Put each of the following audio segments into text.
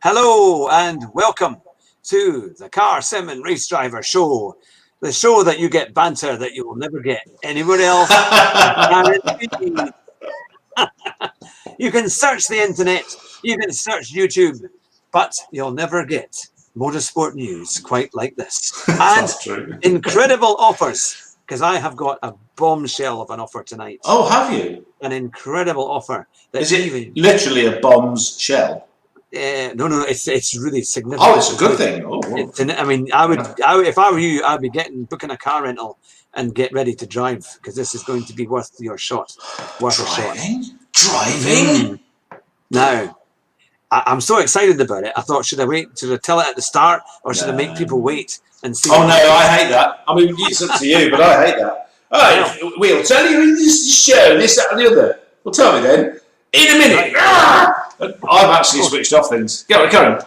Hello and welcome to the Car Sim and Race Driver Show, the show that you get banter that you will never get anywhere else. You can search the internet, you can search YouTube, but you'll never get motorsport news quite like this. And incredible offers, because I have got a bombshell of an offer tonight. Oh, have you? An incredible offer. Is it literally a bomb's shell? No, it's really significant. Oh, it's a good thing. Oh, I mean, if I were you, I'd be booking a car rental and get ready to drive, because this is going to be worth your shot. Driving? Now, I'm so excited about it. I thought, should I tell it at the start, or should I make people wait and see? Oh no, I hate that. I mean, it's up to you, but I hate that. All right, we'll tell you in this show, this, that, and the other. Well, tell me then. In a minute. I've actually switched off things. Go on.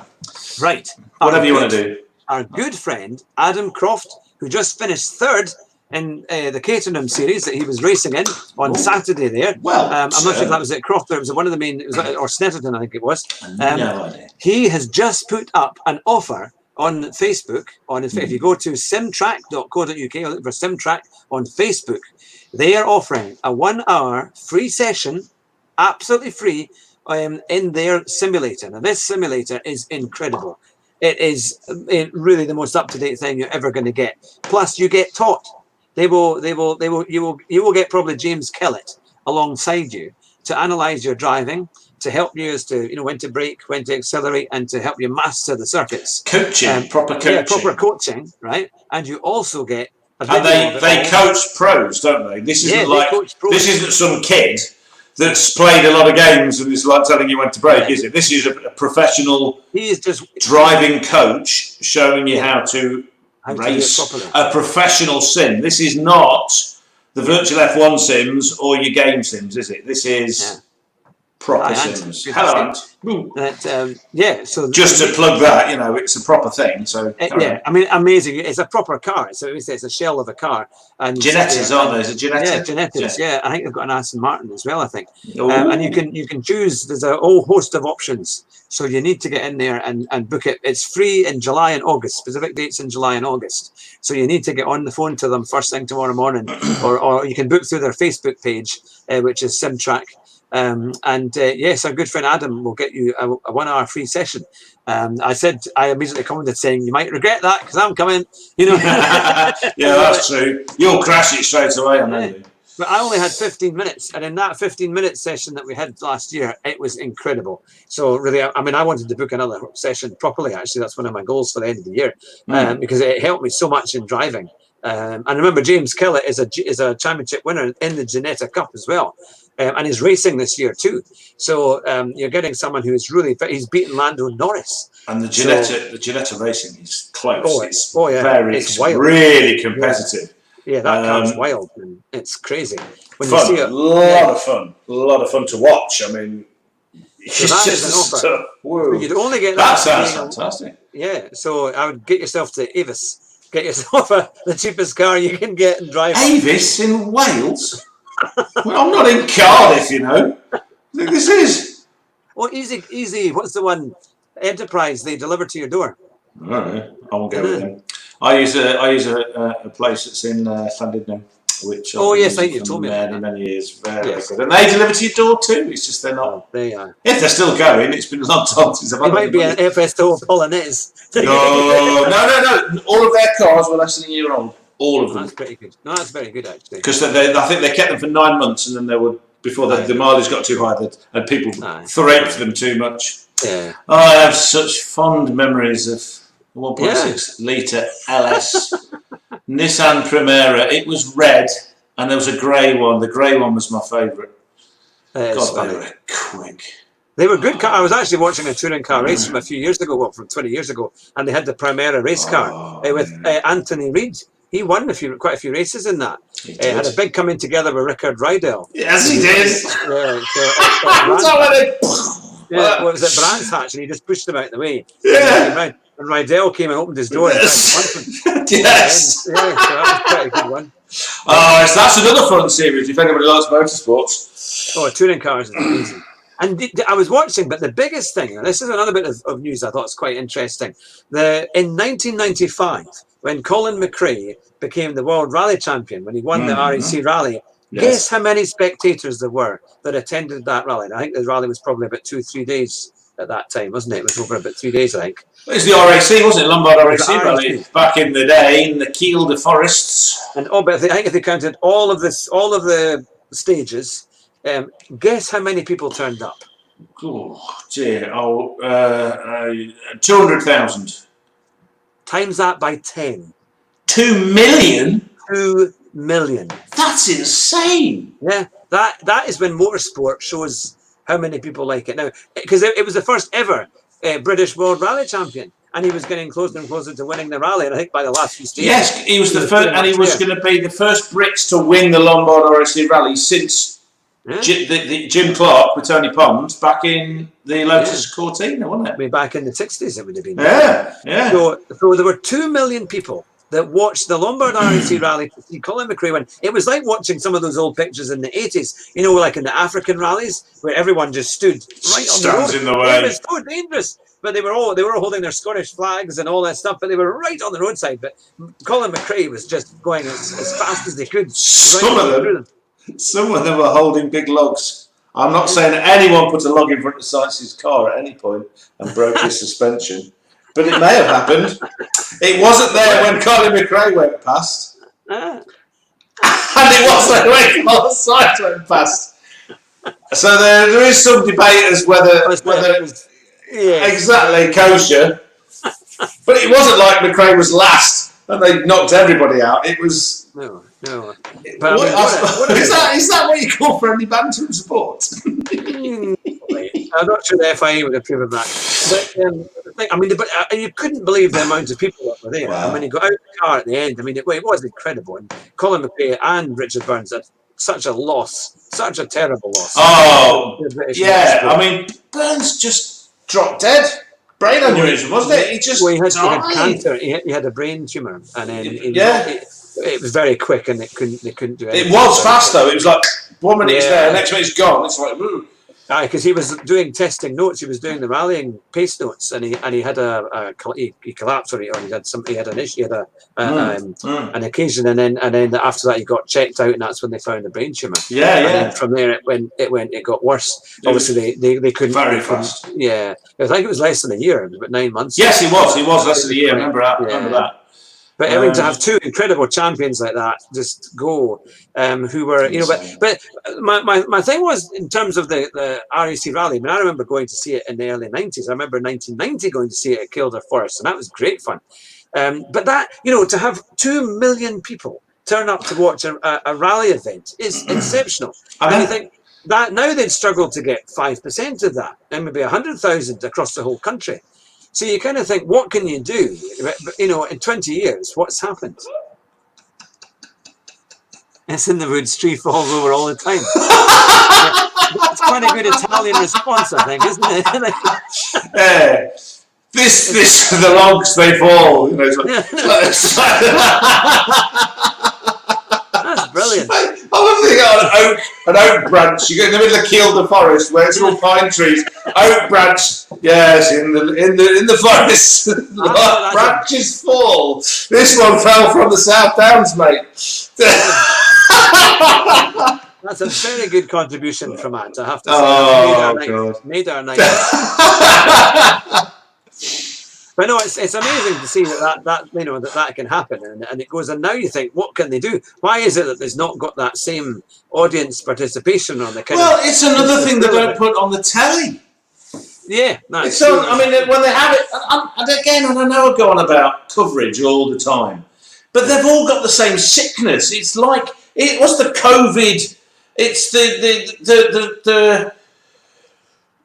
Right. Whatever you want to do. Our good friend, Adam Croft, who just finished third in the Caterham series that he was racing in on Saturday there. Well, I'm not sure if that was at Croft, or it was one of the main, or Snetterton, I think it was. No idea. He has just put up an offer on Facebook. If you go to simtrack.co.uk or look for Simtrack on Facebook, they are offering a 1 hour free session, absolutely free, in their simulator. Now, this simulator is incredible. It is really the most up-to-date thing you're ever going to get. Plus, you get taught. You will get probably James Kellett alongside you to analyze your driving, to help you as to when to brake, when to accelerate, and to help you master the circuits. Coaching, proper coaching. Yeah, proper coaching, right? And you also get a and they coach pros, don't they? This isn't some kid that's played a lot of games and is like telling you when to brake, is it? This is a professional driving coach showing you how to race a professional sim. This is not the virtual F1 sims or your game sims, is it? This is proper sims. Hello, Ant. So just to plug that, it's a proper thing. So I mean, amazing. It's a proper car. So it's a shell of a car. And Ginettas, aren't there? Is it Ginetta? Yeah, Ginettas. Yeah, I think they've got an Aston Martin as well, I think. And you can choose. There's a whole host of options. So you need to get in there and book it. It's free in July and August. Specific dates in July and August. So you need to get on the phone to them first thing tomorrow morning, or you can book through their Facebook page, which is Simtrack. Yes, our good friend Adam will get you a 1 hour free session. I immediately commented saying, you might regret that because I'm coming, Yeah, that's true. You'll crash it straight away, I know. But I only had 15 minutes, and in that 15-minute session that we had last year, it was incredible. So really, I mean, I wanted to book another session properly, actually. That's one of my goals for the end of the year, because it helped me so much in driving. And remember, James Kellett is a championship winner in the Ginetta Cup as well. And he's racing this year too. So you're getting someone who's really fit. He's beaten Lando Norris. And the Ginetta racing is close. It's wild. Really competitive. Yeah, that car's wild. And it's crazy. When fun. You see a lot of fun. A lot of fun to watch. I mean, so that is an offer. You'd only get that sounds fantastic. Yeah, so I would get yourself to Avis. Get yourself the cheapest car you can get and drive. Avis in Wales? Well, I'm not in Cardiff, I think this is. Well, easy. What's the one? Enterprise. They deliver to your door. All right, I won't go with them. I use a place that's in Llandudno, which yes, I think you've told me many years. Very good, and they deliver to your door too. It's just they're not. They are. If they're still going, it's been a long time since I've had. It might be an FSO Polonaise. No. All of their cars were less than a year old. All of them. That's pretty good. No, that's very good actually. Because I think they kept them for 9 months, and then they would before the mileage got too high, and people threatened them too much. Yeah. Oh, I have such fond memories of 1.6 litre LS Nissan Primera. It was red, and there was a grey one. The grey one was my favourite. God, they were quick. They were good cars. I was actually watching a touring car race from a few years ago, from 20 years ago, and they had the Primera race car with Anthony Reid. He won quite a few races in that. Had a big coming together with Rickard Rydell. Yes, he did. What was it, Brands Hatch, and he just pushed him out of the way. Yeah. And Rydell came and opened his door and tried to punch him. Yes. Yeah, so that was quite a good one. So that's another fun series if anybody likes motorsports. Oh, touring cars is amazing. And I was watching, but the biggest thing, and this is another bit of news I thought was quite interesting. In 1995, when Colin McRae became the World Rally Champion, when he won the RAC Rally, guess how many spectators there were that attended that rally? And I think the rally was probably about 2-3 days at that time, wasn't it? It was over about 3 days, I think. It was the RAC, wasn't it? Lombard RAC rally back in the day in the Kiel de Forests. And but I think if they counted all of the stages, guess how many people turned up? Oh dear! 200,000. Times that by 10. 2 million. 2 million. That's insane. Yeah, that is when Motorsport shows how many people like it now, because it was the first ever British World Rally Champion, and he was getting closer and closer to winning the rally. And I think by the last few stages, yes, he was the first, and he was going to be the first Brits to win the Lombard RAC Rally since Jim Clark with Tony Pond back in the Lotus Cortina, wasn't it? I mean, back in the 60s, it would have been. Yeah. So there were 2 million people that watched the Lombard RAC Rally to see Colin McRae win. It was like watching some of those old pictures in the 80s, you know, like in the African rallies, where everyone just stood right on the road. In the way. It was so dangerous. But they were all holding their Scottish flags and all that stuff, but they were right on the roadside. But Colin McRae was just going as fast as they could. Some of them were holding big logs. I'm not saying that anyone put a log in front of Science's car at any point and broke his suspension, but it may have happened. It wasn't there when Colin McRae went past. And it wasn't when Carlos Sainz went past. So there is some debate as whether it was exactly kosher. But it wasn't like McRae was last and they knocked everybody out. It was... No. But is that what you call friendly banter in sport? I'm not sure the FIA would approve of that. But you couldn't believe the amount of people that were there. Wow. I mean, he got out of the car at the end. I mean, it was incredible. And Colin McRae and Richard Burns had such a loss, such a terrible loss. Oh, yeah. I mean, Burns just dropped dead. Brain aneurysm, wasn't it? He just he had cancer. He had a brain tumour, and then it was very quick, and they couldn't do anything. It was fast though. It was like 1 minute it's there, next minute it's gone. It's like, woo. Because he was doing testing notes. He was doing the rallying pace notes, and he had he collapsed, or he had an issue, he had an occasion, and then after that he got checked out, and that's when they found the brain tumor. And then from there it got worse. Obviously they couldn't. Very fast. Yeah, I think it was less than a year. It was about 9 months. Yes, he was less than a year. Remember that. But I mean, to have 2 incredible champions like that just go, who were, you know, but my thing was in terms of the RAC rally. I mean, I remember going to see it in the early 90s. I remember 1990 going to see it at Kiel de Forest, and that was great fun. But that, you know, to have 2 million people turn up to watch a rally event is exceptional. And you think that now they'd struggle to get 5% of that, and maybe 100,000 across the whole country. So you kind of think, what can you do? You know, in 20 years, what's happened? It's in the woods, tree falls over all the time. That's quite a good Italian response, I think, isn't it? The logs, they fall. You know, that's brilliant. I love thinking an oak branch. You go in the middle of Kiel de Forest where it's all pine trees. Oak branch, yes, in the forest. Branches fall. This one fell from the South Downs, mate. That's a very good contribution from Matt, I have to say. Made our night. But no, it's amazing to see that you know that can happen, and it goes. And now you think, what can they do? Why is it that there's not got that same audience participation on the kind? Well, it's another thing they don't put on the telly. Yeah, that's true. I mean, when they have it, and again, and I know I go on about coverage all the time, but they've all got the same sickness. It's like what's the COVID? It's the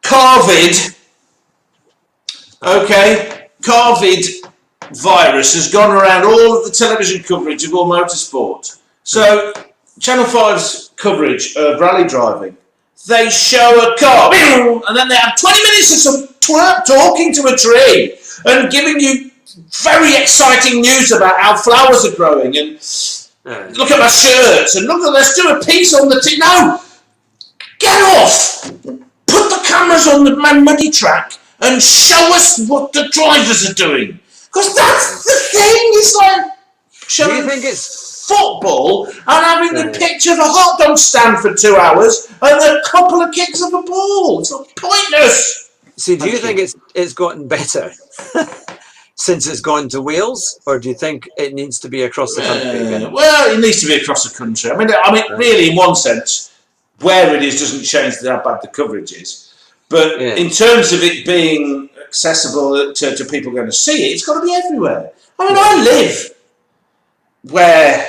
COVID. Okay. COVID virus has gone around all of the television coverage of all motorsport. So, Channel 5's coverage of rally driving, they show a car, and then they have 20 minutes of some twerp talking to a tree and giving you very exciting news about how flowers are growing, and look at my shirts, and let's do a piece on the No! Get off! Put put the cameras on the muddy track and show us what the drivers are doing. Because that's the thing. It's like showing football and having the picture of a hot dog stand for 2 hours and a couple of kicks of a ball. It's pointless. See, do you think it's gotten better since it's gone to Wales, or do you think it needs to be across the country again? Well, it needs to be across the country. I mean, really, in one sense, where it is doesn't change how bad the coverage is. But in terms of it being accessible to people going to see it, it's got to be everywhere. I mean, I live where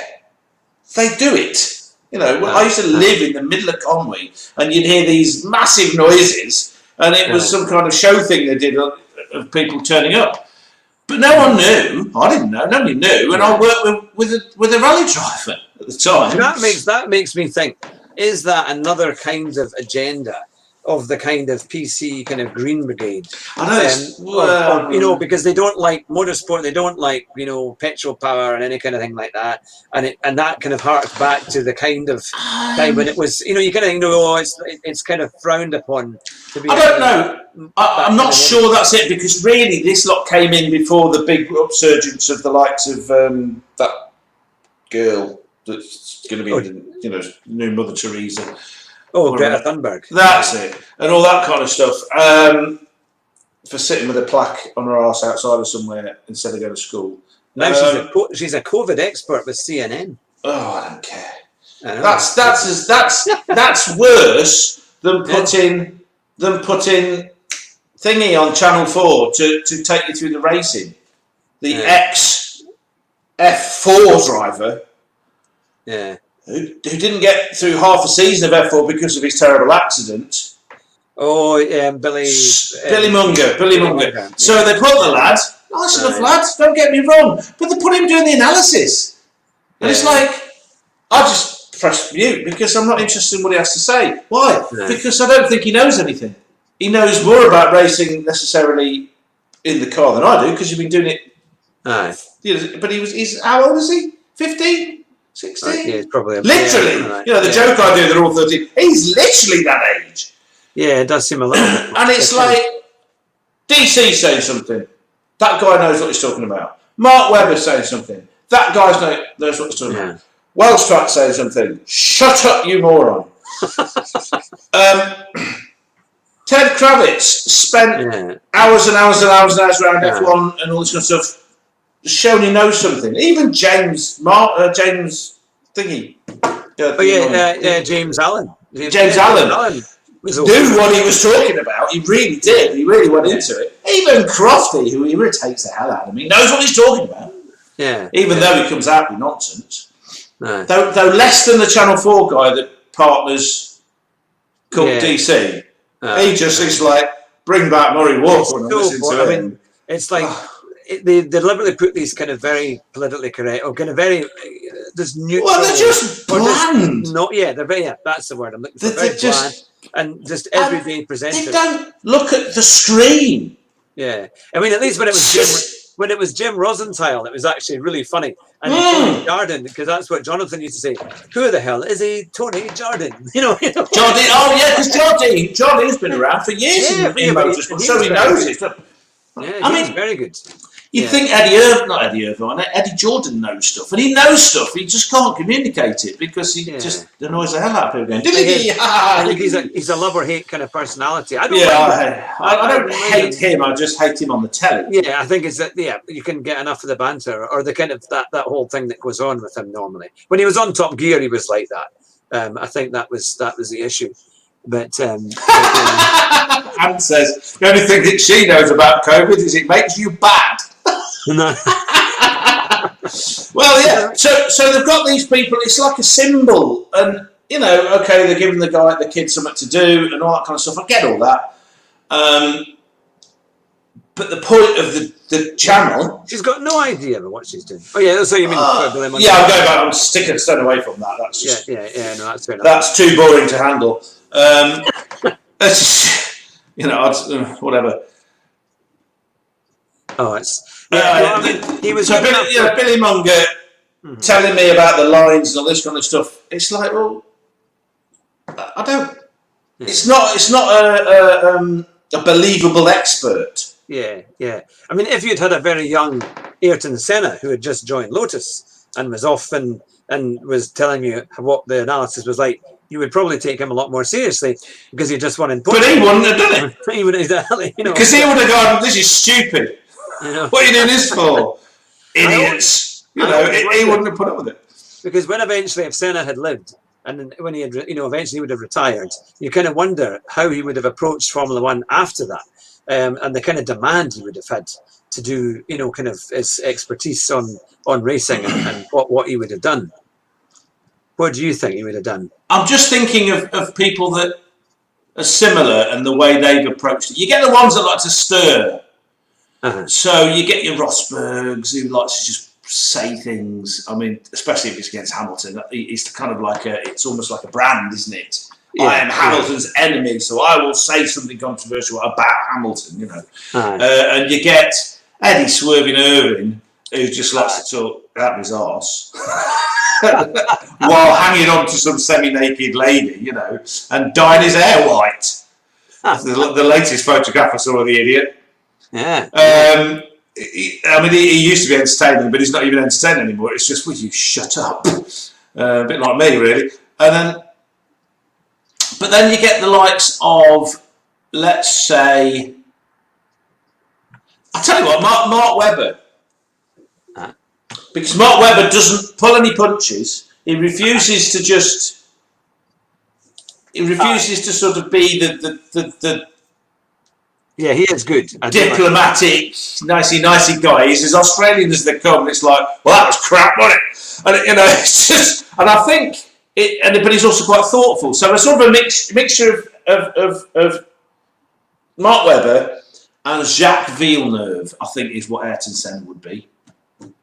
they do it. You know, I used to live in the middle of Conwy, and you'd hear these massive noises, and it was some kind of show thing they did of people turning up. But no one knew. I didn't know. Nobody knew, and I worked with a rally driver at the time. That makes me think: is that another kind of agenda of the kind of PC kind of Green Brigade? I know, you know, because they don't like motorsport, they don't like, you know, petrol power and any kind of thing like that, and that kind of harks back to the kind of time when it was, you know, you kind of know, it's kind of frowned upon to be. I don't know. I'm not sure that's it, because really this lot came in before the big upsurgence of the likes of that girl that's going to be the, you know, new Mother Teresa. Oh, Greta Thunberg. That's it. And all that kind of stuff. For sitting with a plaque on her arse outside of somewhere instead of going to school. Now she's a COVID expert with CNN. Oh, I don't care. That's worse than putting thingy on Channel 4 to take you through the racing. The ex F4 driver. Yeah. Who didn't get through half a season of F4 because of his terrible accident. Oh, Billy Munger. Yeah. So they put the lad, nice enough lad, don't get me wrong, but they put him doing the analysis. And it's like, I just press mute because I'm not interested in what he has to say. Why? Because I don't think he knows anything. He knows more about racing necessarily in the car than I do, because you've been doing it. You know, but he's how old is he? 15? 16? Yeah, probably. Literally. You know, the joke I do, they're all 13. He's literally that age. Yeah, it does seem a little bit. And it's like, DC saying something. That guy knows what he's talking about. Mark Webber saying something. That guy knows what he's talking about. Welsh Track saying something. Shut up, you moron. Ted Kravitz spent hours and hours and hours and hours around F1 and all this kind of stuff. Showing he knows something. Even James thingy. James Allen. James Allen knew what he was talking about. He really did. He really went into it. Even Crofty, who irritates the hell out of me, knows what he's talking about. Yeah. Even though he comes out with nonsense. No. Though less than the Channel 4 guy that partners called DC. He just is like, bring back Murray Walker and listen to him. I mean, it's like they deliberately put these kind of very politically correct or kind of very there's neutral. Well, they're just bland. They're very that's the word I'm looking for. Very bland and just everyday presenters. They don't look at the screen. Yeah, I mean, at least when it was Jim Rosenthal, it was actually really funny. And Tony Jardine, because that's what Jonathan used to say. Who the hell is he? Tony Jardine, you know. Jardine, oh yeah, because Jardine's been around for years in motorsport, so he knows it. Yeah, I mean, very good. You'd think Eddie Jordan knows stuff, and he knows stuff. He just can't communicate it because he just annoys the hell out of people. I think he's a love or hate kind of personality. I don't hate him. I just hate him on the telly. Yeah, I think it's that. Yeah, you can get enough of the banter or the kind of that whole thing that goes on with him normally. When he was on Top Gear, he was like that. I think that was the issue. But Anne says the only thing that she knows about COVID is it makes you bad. No. Well, yeah. So they've got these people. It's like a symbol, and you know, okay, they're giving the kid something to do and all that kind of stuff. I get all that. But the point of the channel, she's got no idea about what she's doing. Oh yeah, that's what you mean. I'm going back. I'm sticking a stone away from that. That's just no, that's fair enough. That's too boring to handle. You know, whatever. Oh, it's. He was Billy Munger telling me about the lines and all this kind of stuff. It's like, well, I It's not a believable expert. Yeah, yeah. I mean, if you'd had a very young Ayrton Senna who had just joined Lotus and was off and was telling you what the analysis was like, you would probably take him a lot more seriously because he just won in But he wouldn't have done it. He wouldn't exactly, because he would have gone, "This is stupid. What are you doing this for, idiots?" He wouldn't have put up with it. Because when eventually, if Senna had lived, and when he had, eventually would have retired, you kind of wonder how he would have approached Formula One after that, and the kind of demand he would have had to do, kind of his expertise on racing and what he would have done. What do you think he would have done? I'm just thinking of people that are similar and the way they've approached it. You get the ones that like to stir. So you get your Rosbergs who likes to just say things. I mean, especially if it's against Hamilton, it's kind of like it's almost like a brand, isn't it? Yeah, I am Hamilton's enemy, so I will say something controversial about Hamilton, and you get Eddie Swerving Irving, who just likes to talk out his arse while hanging on to some semi-naked lady, and dyeing his hair white. The latest photograph I saw of the idiot. Yeah. He used to be entertaining, but he's not even entertaining anymore. It's just, will you shut up? A bit like me, really. But then you get the likes of, let's say, I'll tell you what, Mark Webber. Because Mark Webber doesn't pull any punches. He refuses to just. He refuses to sort of be the yeah, he is good. Diplomatic, nicey guy. He's as Australian as they come. It's like, well, that was crap, wasn't it? And it's just, and I think it. But he's also quite thoughtful. So it's sort of a mixture of Mark Webber and Jacques Villeneuve, I think, is what Ayrton Senna would be.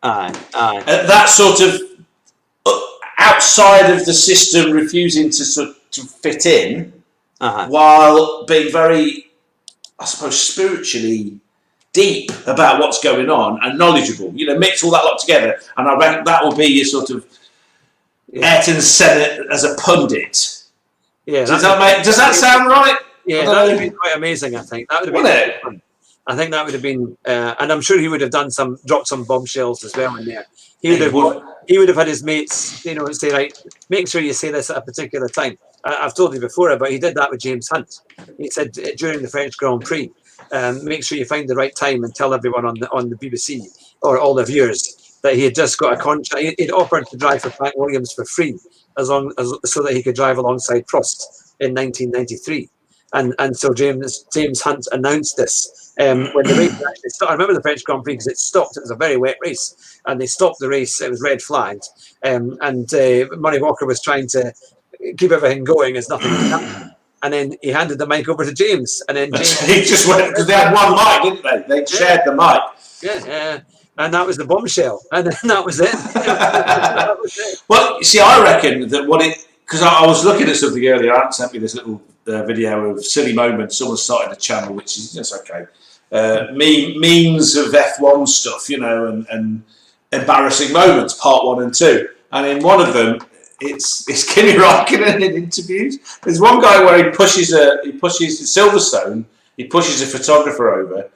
Aye. That sort of outside of the system, refusing to fit in, while being very, I suppose, spiritually deep about what's going on and knowledgeable. Mix all that lot together, and I reckon that will be your sort of Ayrton Senna as a pundit. Yeah. Does that sound right? Yeah, that would have been quite amazing. I think that would have been fun. I think that would have been, and I'm sure he would have dropped some bombshells as well in there. He would have had his mates, say, right, make sure you say this at a particular time. I've told you before, but he did that with James Hunt. He said during the French Grand Prix, make sure you find the right time and tell everyone on the BBC or all the viewers that he had just got a contract. He'd offered to drive for Frank Williams for free so that he could drive alongside Prost in 1993. And so James Hunt announced this when the race actually started. I remember the French Grand Prix because it stopped. It was a very wet race, and they stopped the race. It was red flagged, and Murray Walker was trying to keep everything going as nothing happened. And then he handed the mic over to James, and then James he just went because they had one mic, didn't they? They shared the mic. Yeah. And that was the bombshell, and then that was it. Well, you see, I reckon that because I was looking at something earlier. Ant sent me this little video of silly moments. Someone started a channel, which is just okay. Memes of F1 stuff, and embarrassing moments, part 1 and 2. And in one of them, it's Kimi Räikkönen in interviews. There's one guy where he pushes Silverstone. He pushes a photographer over.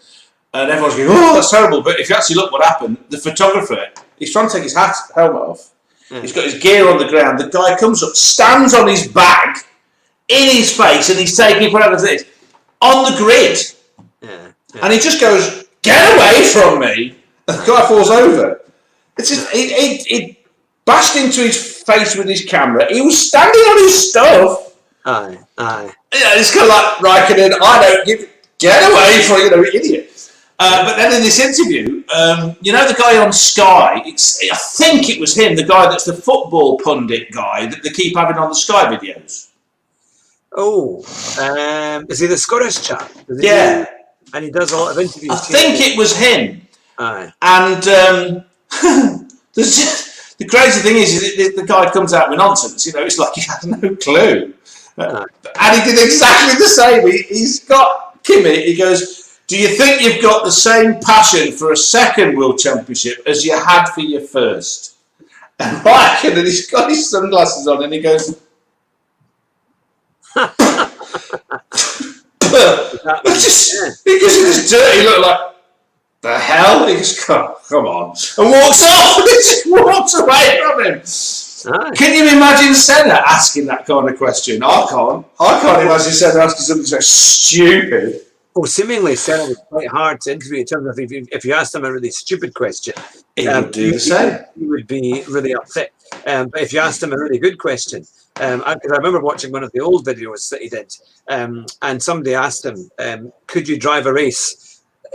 And everyone's going, oh, that's terrible. But if you actually look what happened, the photographer, he's trying to take his helmet off. Yeah. He's got his gear on the ground. The guy comes up, stands on his bag, in his face, and he's taking forever to this, on the grid. Yeah. And he just goes, get away from me. And the guy falls over. It's just, he bashed into his face with his camera. He was standing on his stuff. Aye. Yeah, it's kind of like Räikkönen, get away from, idiot. But then in this interview, the guy on Sky, I think it was him, the guy that's the football pundit guy that they keep having on the Sky videos. Oh, is he the Scottish chap? Yeah. And he does a lot of interviews. I think it was him. Aye. And the crazy thing is the guy comes out with nonsense. It's like he had no clue. And he did exactly the same. He's got Kimi, he goes, do you think you've got the same passion for a second World Championship as you had for your first? And Räikkönen, he's got his sunglasses on and he goes, He just dirty look like, the hell? He just come on, and walks off. He just walks away from him. Nice. Can you imagine Senna asking that kind of question? I can't imagine Senna asking something so stupid. Well, seemingly Senna was quite hard to interview in terms of if you asked him a really stupid question, he would do the same. He would be really upset. But if you asked him a really good question, I remember watching one of the old videos that he did, and somebody asked him, could you drive a race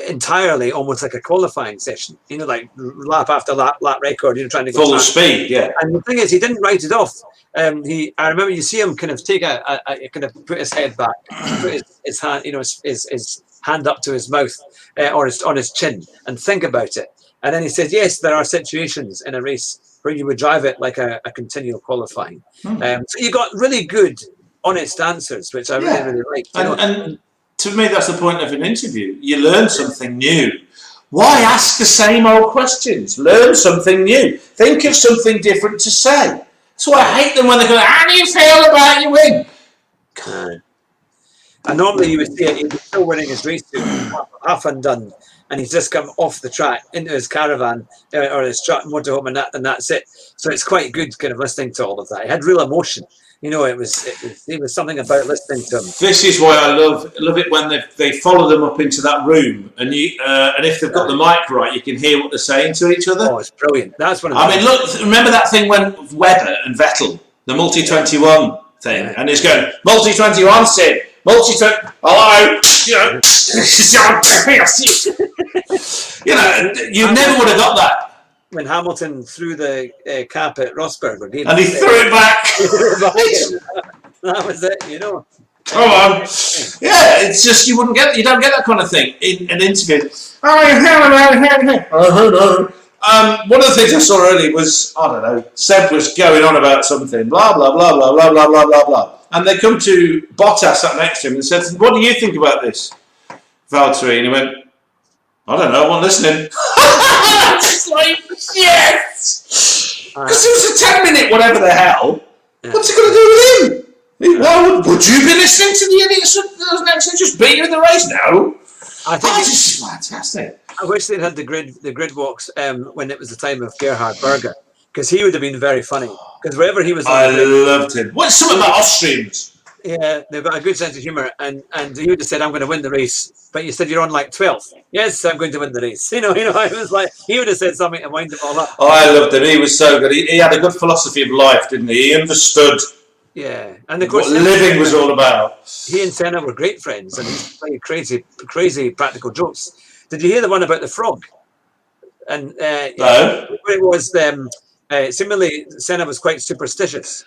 entirely almost like a qualifying session, like lap after lap record, trying to go full speed, yeah. And the thing is, he didn't write it off. I remember you see him kind of take kind of put his head back, put his hand, his hand up to his mouth or on his chin, and think about it. And then he said, yes, there are situations in a race where you would drive it like a continual qualifying. So you got really good, honest answers, which I really liked. And to me, that's the point of an interview. You learn something new. Why ask the same old questions? Learn something new. Think of something different to say. That's why I hate them when they go, how do you feel about your win? And normally you would see it, he'd be still wearing his race suit, half undone, and he's just come off the track into his caravan or his truck motorhome, and that's it. So it's quite good kind of listening to all of that. It had real emotion. It was something about listening to him. This is why I love it when they follow them up into that room, and if they've got the mic right, you can hear what they're saying to each other. Oh, it's brilliant. That's one. Look, remember that thing when Webber and Vettel, the multi-21 thing, and it's going multi-21 Sid, multi-20. Hello, you never would have got that. When Hamilton threw the cap at Rosberg, and he threw it back. That was it, Come on, yeah. It's just you don't get that kind of thing in an interview. One of the things I saw earlier was Seb was going on about something, blah blah blah blah blah blah blah blah blah, and they come to Bottas sat next to him and said, "What do you think about this, Valtteri?" And he went, "I don't know. I wasn't listening." It's like, yes! Because it was a 10-minute whatever the hell. Yeah. What's it going to do with him? Why would you be listening to the idiots that next to just beat you in the race? No. I think it's fantastic. I wish they'd had the grid walks when it was the time of Gerhard Berger, because he would have been very funny. Because wherever he was, I loved him. What's something about Austrians? Yeah, they've got a good sense of humour, and he would have said, "I'm going to win the race," but you said you're on like 12th. Yes, I'm going to win the race. I was like, he would have said something to wind them all up. Oh, I loved him. He was so good. He had a good philosophy of life, didn't he? He understood. Yeah, and of course, what living was all about. He and Senna were great friends, and he played crazy practical jokes. Did you hear the one about the frog? And no, it was similarly, Senna was quite superstitious.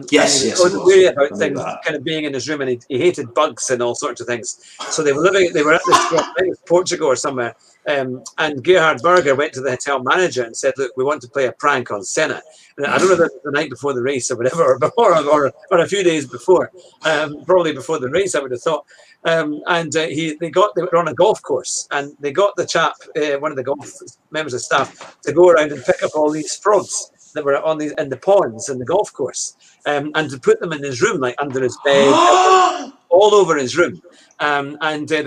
Yes. Worry about things kind of being in his room, and he hated bugs and all sorts of things. So they were at this, I think it was Portugal or somewhere, and Gerhard Berger went to the hotel manager and said, "Look, we want to play a prank on Senna." And I don't know if it was the night before the race or whatever, or before, or a few days before, probably before the race, I would have thought. They were on a golf course, and they got the chap, one of the golf members of staff, to go around and pick up all these frogs that were in the ponds in the golf course, and to put them in his room, like under his bed, all over his room. There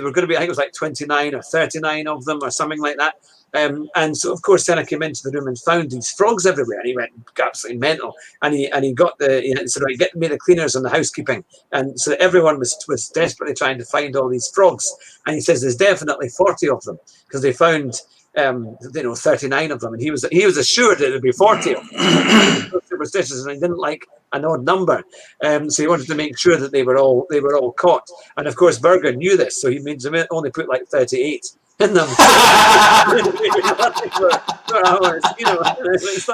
were going to be, I think it was like 29 or 39 of them or something like that. And so, of course, Senna came into the room and found these frogs everywhere, and he went absolutely mental. And he said, "Right, get me the cleaners and the housekeeping." And so everyone was desperately trying to find all these frogs. And he says there's definitely 40 of them, because they found 39 of them, and he was assured that it would be 40 of them. Superstitious, and he didn't like an odd number, so he wanted to make sure that they were all caught. And of course, Berger knew this, so he only put like 38 in them. for hours,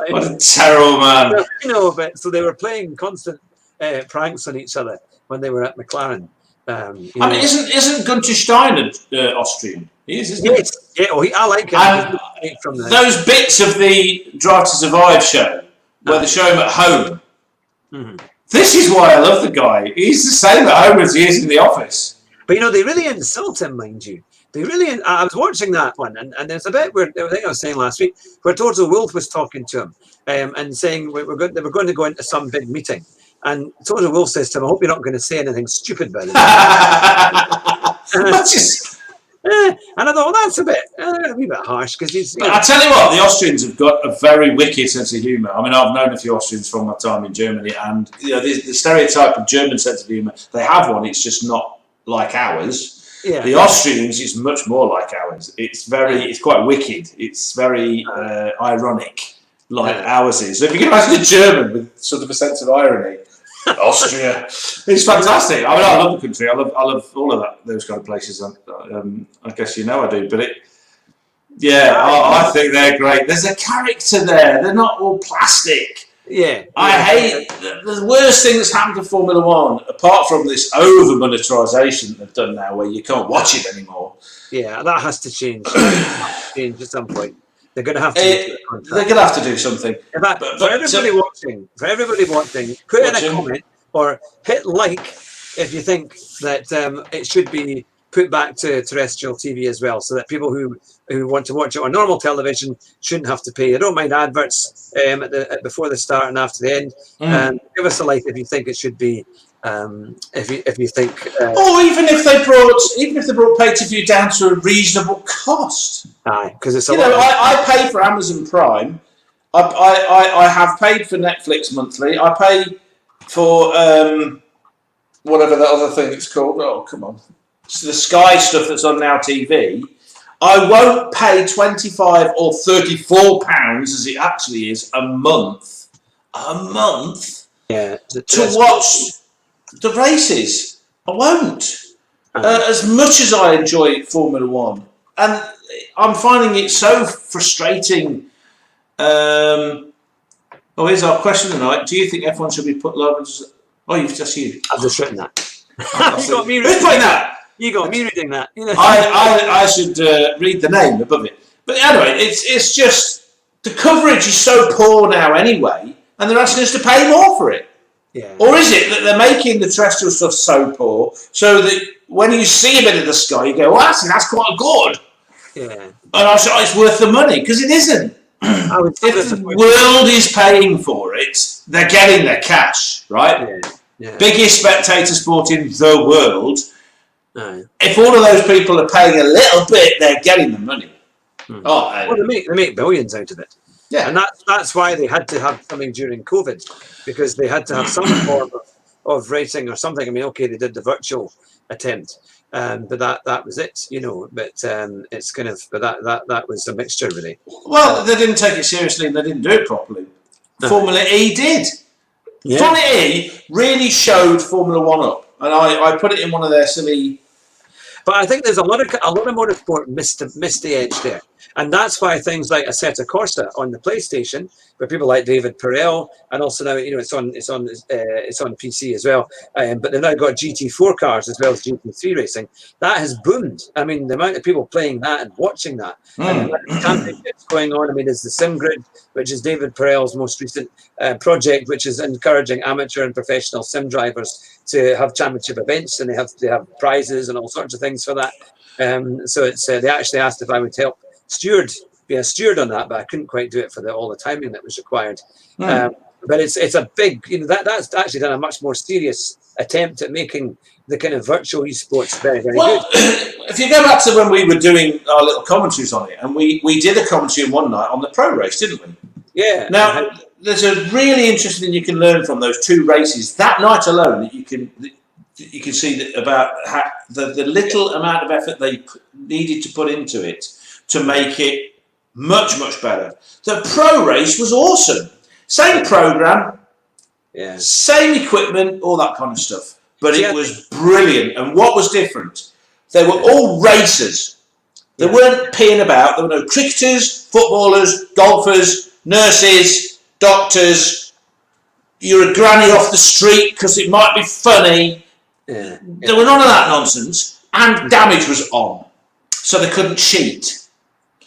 what a terrible man. But so they were playing constant pranks on each other when they were at McLaren. Isn't Gunther Steiner Austrian? He is, isn't he? Yes. Yeah, I like him. From those bits of the Drive to Survive show where they show him at home. Mm-hmm. This is why I love the guy. He's the same at home as he is in the office. But they really insult him, mind you. I was watching that one, and there's a bit where I think I was saying last week where Toto Wolff was talking to him and saying they were going to go into some big meeting, and Toto Wolff says to him, "I hope you're not going to say anything stupid, by the way." And I thought, well, that's a wee bit harsh because he's. But I tell you what, the Austrians have got a very wicked sense of humour. I mean, I've known a few Austrians from my time in Germany, and the stereotype of German sense of humour, they have one. It's just not like ours. Yeah. The Austrians is much more like ours. It's quite wicked. It's very ironic, like ours is. So if you can imagine a German with sort of a sense of irony. Austria, it's fantastic. I mean, I love the country. I love all of those kind of places. I guess you know I do. But I think they're great. There's a character there. They're not all plastic. Yeah. I hate the worst thing that's happened to Formula One, apart from this over monetarisation they've done now, where you can't watch it anymore. Yeah, that has to change. Change at some point. They're going to have to. They're going to have to do something. In fact, for everybody watching, put in a comment or hit like if you think that it should be put back to terrestrial TV as well, so that people who want to watch it on normal television shouldn't have to pay. I don't mind adverts before the start and after the end. Give us a like if you think it should be. If you think, or even if they brought pay-per-view down to a reasonable cost. Aye, because it's I pay for Amazon Prime. I have paid for Netflix monthly. I pay for whatever that other thing it's called. Oh, come on, it's the Sky stuff that's on Now TV. I won't pay £25 or £34 as it actually is a month. To watch the races. I won't. As much as I enjoy Formula One, and I'm finding it so frustrating. Here's our question tonight. Do you think F1 should be put lower? Oh, you've just you. I've just written that. You got me. Who's playing that? You got me reading that. I should read the name above it. But anyway, it's just the coverage is so poor now anyway, and they're asking us to pay more for it. Yeah. Or is it that they're making the terrestrial stuff so poor so that when you see a bit of the sky, you go, well, actually, that's quite good. Yeah. And it's worth the money, because it isn't. If the world is paying for it, they're getting their cash, right? Yeah. Biggest spectator sport in the world. No. If all of those people are paying a little bit, they're getting the money. Well, they make billions out of it. Yeah. And that's why they had to have something during COVID, because they had to have some form of rating or something. I mean, okay, they did the virtual attempt, but that was it, you know. But it's kind of, but that was a mixture, really. Well, they didn't take it seriously and they didn't do it properly. Formula E did. Yeah. Formula E really showed Formula One up, and I put it in one of their silly. But I think there's a lot of motorsport missed the edge there. And that's why things like Assetto Corsa on the PlayStation, where people like David Perel, and also now it's on PC as well. But they've now got GT4 cars as well as GT3 racing. That has boomed. I mean, the amount of people playing that and watching that, and the championships going on. I mean, there's the SimGrid, which is David Perel's most recent project, which is encouraging amateur and professional sim drivers to have championship events, and they have prizes and all sorts of things for that. So it's they actually asked if I would help be a steward on that, but I couldn't quite do it for all the timing that was required. But it's a big, that's actually done a much more serious attempt at making the kind of virtual esports very, very good. If you go back to when we were doing our little commentaries on it, and we did a commentary one night on the pro race, didn't we? Yeah. Now, there's a really interesting thing you can learn from those two races that night alone. That you can see about the little amount of effort they needed to put into it to make it much, much better. The pro race was awesome. Same program, same equipment, all that kind of stuff. But it was brilliant. And what was different? They were all racers. They weren't peeing about. There were no cricketers, footballers, golfers, nurses, doctors. You're a granny off the street because it might be funny. There were none of that nonsense. And damage was on. So they couldn't cheat.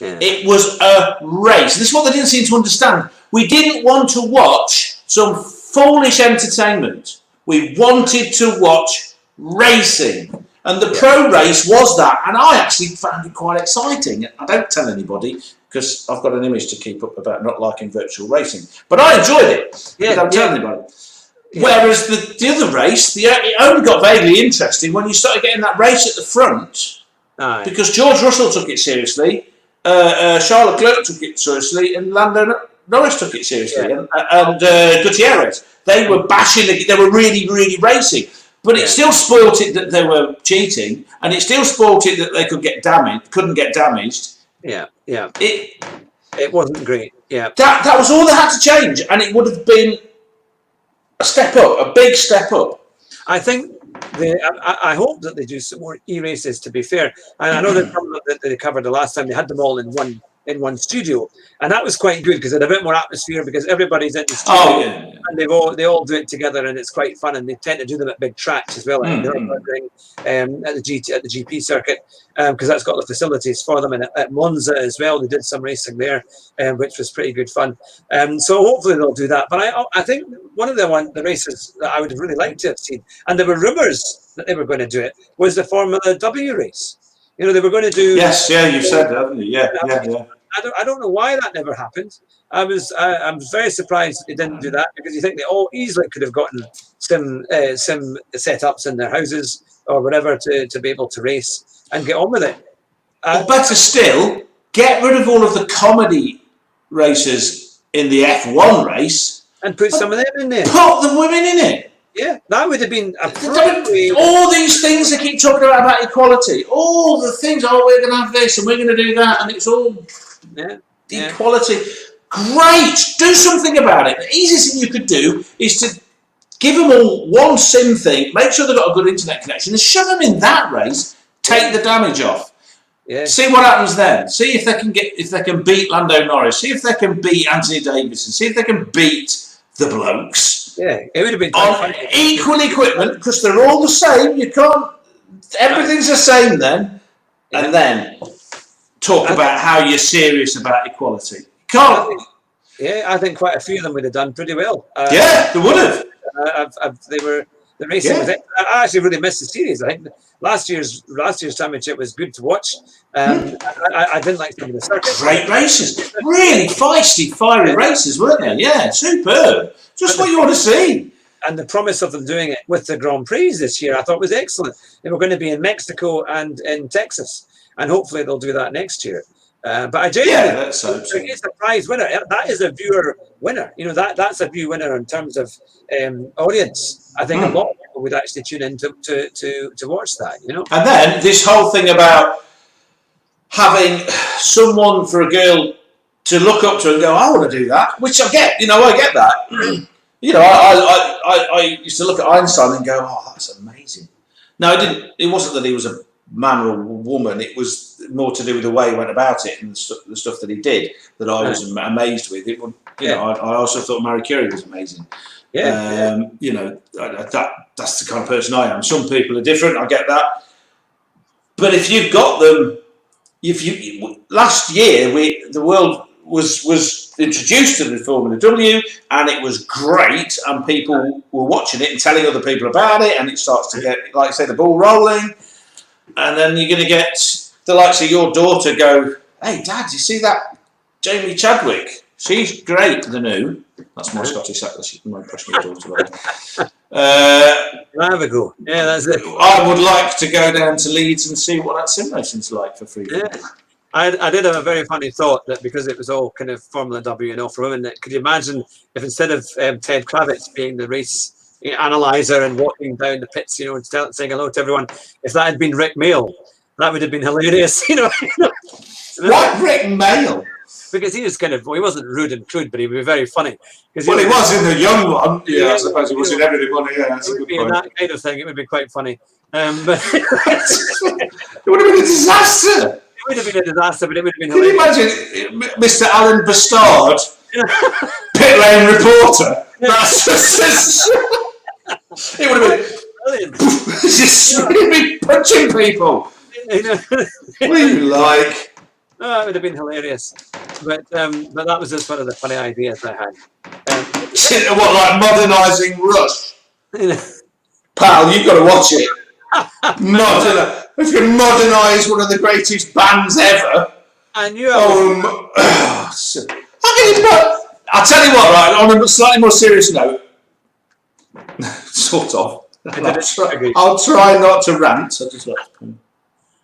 It was a race. This is what they didn't seem to understand. We didn't want to watch some foolish entertainment. We wanted to watch racing. And the pro race was that. And I actually found it quite exciting. I don't tell anybody because I've got an image to keep up about not liking virtual racing. But I enjoyed it without telling anybody. Whereas the other race, it only got vaguely interesting when you started getting that race at the front. Because George Russell took it seriously, Charles Leclerc took it seriously, and Lando Norris took it seriously, and Gutierrez. They were bashing it. They were really, really racing. But it still spoilt it that they were cheating, and it still spoilt it that they couldn't get damaged. Yeah. It wasn't great. Yeah. That was all that had to change, and it would have been a step up, a big step up. I think I hope that they do some more e-races, to be fair. And I know that they covered the last time, they had them all in one studio, and that was quite good because it had a bit more atmosphere because everybody's in the studio and they all do it together, and it's quite fun. And they tend to do them at big tracks as well, at the GP circuit, because that's got the facilities for them. And at Monza as well, they did some racing there, which was pretty good fun. So hopefully they'll do that. But I think one of the races that I would have really liked to have seen, and there were rumours that they were going to do it, was the Formula W race. You know, they were going to do. Yes, you've said that, haven't you? Yeah. I don't know why that never happened. I'm very surprised that they didn't do that, because you think they all easily could have gotten sim setups in their houses or whatever to be able to race and get on with it. Or better still, get rid of all of the comedy races in the F1 race and put some of them in there. Put the women in it. Yeah, that would have been all these things they keep talking about equality. All the things, we're going to have this and we're going to do that, and it's all equality. Great, do something about it. The easiest thing you could do is to give them all one sim thing, make sure they've got a good internet connection, and shove them in that race. Take the damage off. Yeah. See what happens then. See if they can beat Lando Norris. See if they can beat Anthony Davidson. See if they can beat the blokes. Yeah, it would have been on equal equipment, because they're all the same. You can't. Everything's the same then, and then talk about how you're serious about equality. You can't. I think quite a few of them would have done pretty well. They would have. The racing was. I actually really missed the series. I think last year's championship was good to watch. I didn't like some of the circuits. Great races, really feisty, fiery races, weren't they? Yeah, superb. Just what you want to see. And the promise of them doing it with the Grand Prix this year, I thought was excellent. They were going to be in Mexico and in Texas, and hopefully they'll do that next year. But I genuinely, that's so. It's a prize winner. That is a viewer winner. You know, that's a view winner in terms of audience. I think a lot of people would actually tune in to watch that. You know. And then this whole thing about having someone for a girl to look up to and go, I want to do that, which I get. You know, I get that. You know, I used to look at Einstein and go, that's amazing. No, it wasn't that he was a man or a woman. It was more to do with the way he went about it and the stuff that he did that I was amazed with. I also thought Marie Curie was amazing. You know, that's the kind of person I am. Some people are different. I get that. But if you've got them, last year the world was introduced to the Formula W, and it was great, and people were watching it and telling other people about it, and it starts to get, like I say, the ball rolling. And then you're going to get the likes of your daughter go, hey, Dad, you see that Jamie Chadwick? She's great, the new. That's more Scottish accent. You might impress your daughter. Have a go. Yeah, that's it. I would like to go down to Leeds and see what that simulation's like for free. Yeah. I did have a very funny thought that because it was all kind of Formula W and all for women, that could you imagine if instead of Ted Kravitz being the race analyzer and walking down the pits, you know, and saying hello to everyone, if that had been Rick Mail, that would have been hilarious, you know. What Rick Mail? Because he was he wasn't rude and crude, but he would be very funny. Well, he was in the young one. Yeah, I suppose he was in everything. Yeah, that's a good point. That kind of thing, it would be quite funny. But it would have been a disaster. It would have been a disaster, but it would have been hilarious. Can you imagine Mr. Alan Bastard, pit lane reporter? That's just, it would have been brilliant. Just be punching people. What do you like? Oh, it would have been hilarious. But that was just one of the funny ideas I had. What, like modernising Rush? Pal, you've got to watch it. If you modernise one of the greatest bands ever. And you I'll tell you what, right, on a slightly more serious note, Sort of. I'll try not to rant.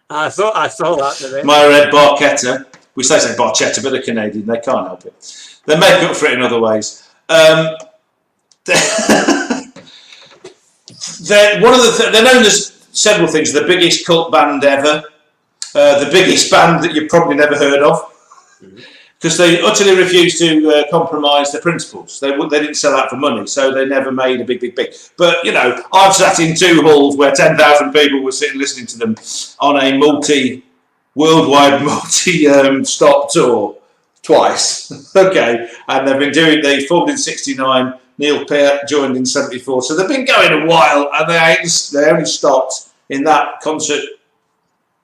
I saw that today. My red barchetta. We say barchetta, but they're Canadian. They can't help it. They make up for it in other ways. They're known as several things. The biggest cult band ever. The biggest band that you've probably never heard of. Because they utterly refused to compromise their principles. They didn't sell out for money, so they never made a big. But, you know, I've sat in 2 halls where 10,000 people were sitting listening to them on a worldwide multi-stop tour twice. Okay, and they formed in 69, Neil Peart joined in 74, so they've been going a while, and they only stopped in that concert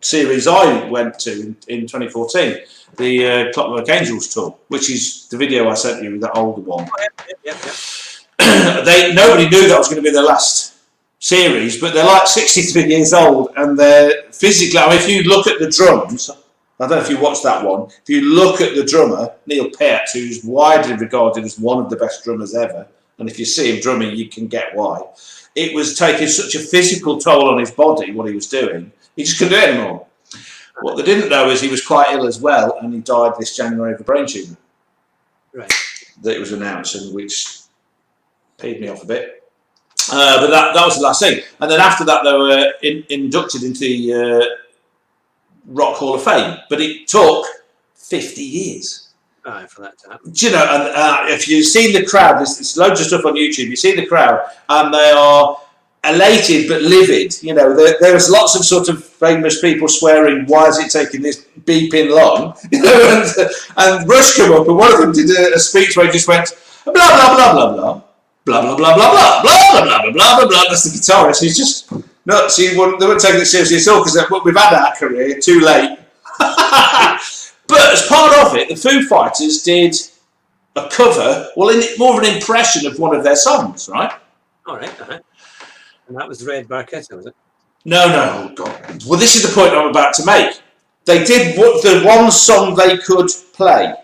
series I went to in 2014. The Clockwork Angels tour, which is the video I sent you, that older one. Nobody knew that was going to be their last series, but they're like 63 years old, and they're physically. I mean, if you look at the drums, I don't know if you watched that one. If you look at the drummer, Neil Peart, who's widely regarded as one of the best drummers ever, and if you see him drumming, you can get why. It was taking such a physical toll on his body, what he was doing. He just couldn't do it anymore. What they didn't know is he was quite ill as well, and he died this January of a brain tumour. Right. That it was announced, and which peed me off a bit. But that was the last thing. And then after that, they were inducted into the Rock Hall of Fame. But it took 50 years. For that to happen. Do you know, and if you've seen the crowd, there's loads of stuff on YouTube. You see the crowd, and they are elated but livid. You know, there's lots of sort of famous people swearing, "Why is it taking this beeping long?" You know, and Rush came up, and one of them did a speech where he just went blah blah blah blah blah blah blah blah blah blah blah blah blah blah blah blah. That's the guitarist. He's just nuts. They wouldn't take it seriously at all because we've had our career too late. But as part of it, the Foo Fighters did a cover, more of an impression of one of their songs, right? All right. And that was Red Barchetta, was it? No. Oh, God. Well, this is the point I'm about to make. They did the one song they could play.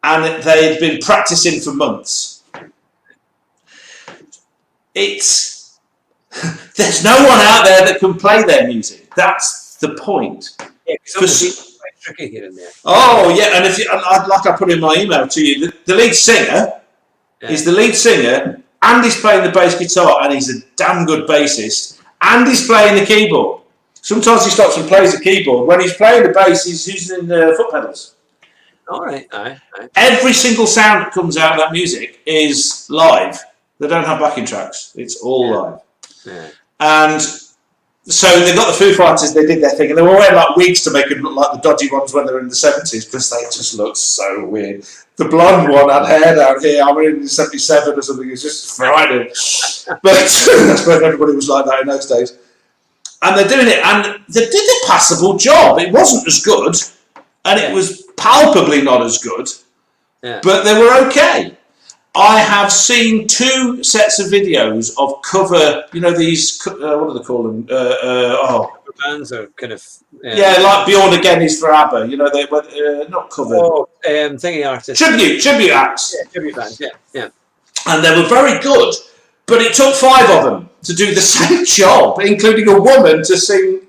And they had been practicing for months. There's no one out there that can play their music. That's the point. Yeah, because quite tricky here and there. Oh, yeah, and like I put in my email to you, the lead singer is the lead singer, and he's playing the bass guitar, and he's a damn good bassist, and he's playing the keyboard. Sometimes he stops and plays the keyboard. When he's playing the bass, he's using foot pedals. All right. Every single sound that comes out of that music is live. They don't have backing tracks. It's all live. Yeah. And so they got the Foo Fighters, they did their thing, and they were wearing like wigs to make them look like the dodgy ones when they were in the 70s, because they just looked so weird. The blonde one had hair down here, I mean in 77 or something, it was just frightening. But I suppose everybody was like that in those days. And they're doing it, and they did a passable job. It wasn't as good, and it was palpably not as good, but they were okay. I have seen 2 sets of videos of cover, you know, these, what do they call them? Bands are kind of... like Bjorn Again is for ABBA, you know, they were not cover. Thingy artists. Tribute acts. Yeah, tribute bands, yeah. And they were very good, but it took 5 of them to do the same job, including a woman to sing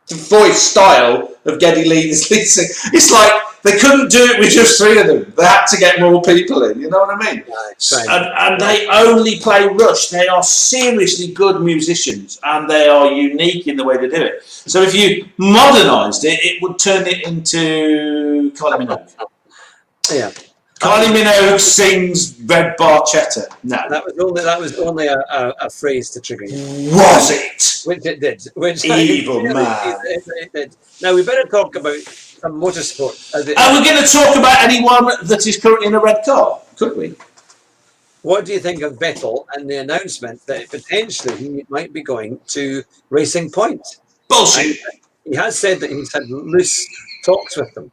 the voice style of Geddy Lee, this lead singer. It's like they couldn't do it with just 3 of them. They had to get more people in, you know what I mean? Right. And they only play Rush. They are seriously good musicians, and they are unique in the way they do it. So if you modernised it, it would turn it into Kylie Minogue. Yeah. Kylie Minogue sings Red Barchetta. No. That was only a phrase to trigger you. Was it? Which it did. Evil man. It did. Now we better talk about some motorsport. Are we going to talk about anyone that is currently in a red car? Could we? What do you think of Vettel and the announcement that potentially he might be going to Racing Point? Bullshit. He has said that he's had loose talks with them.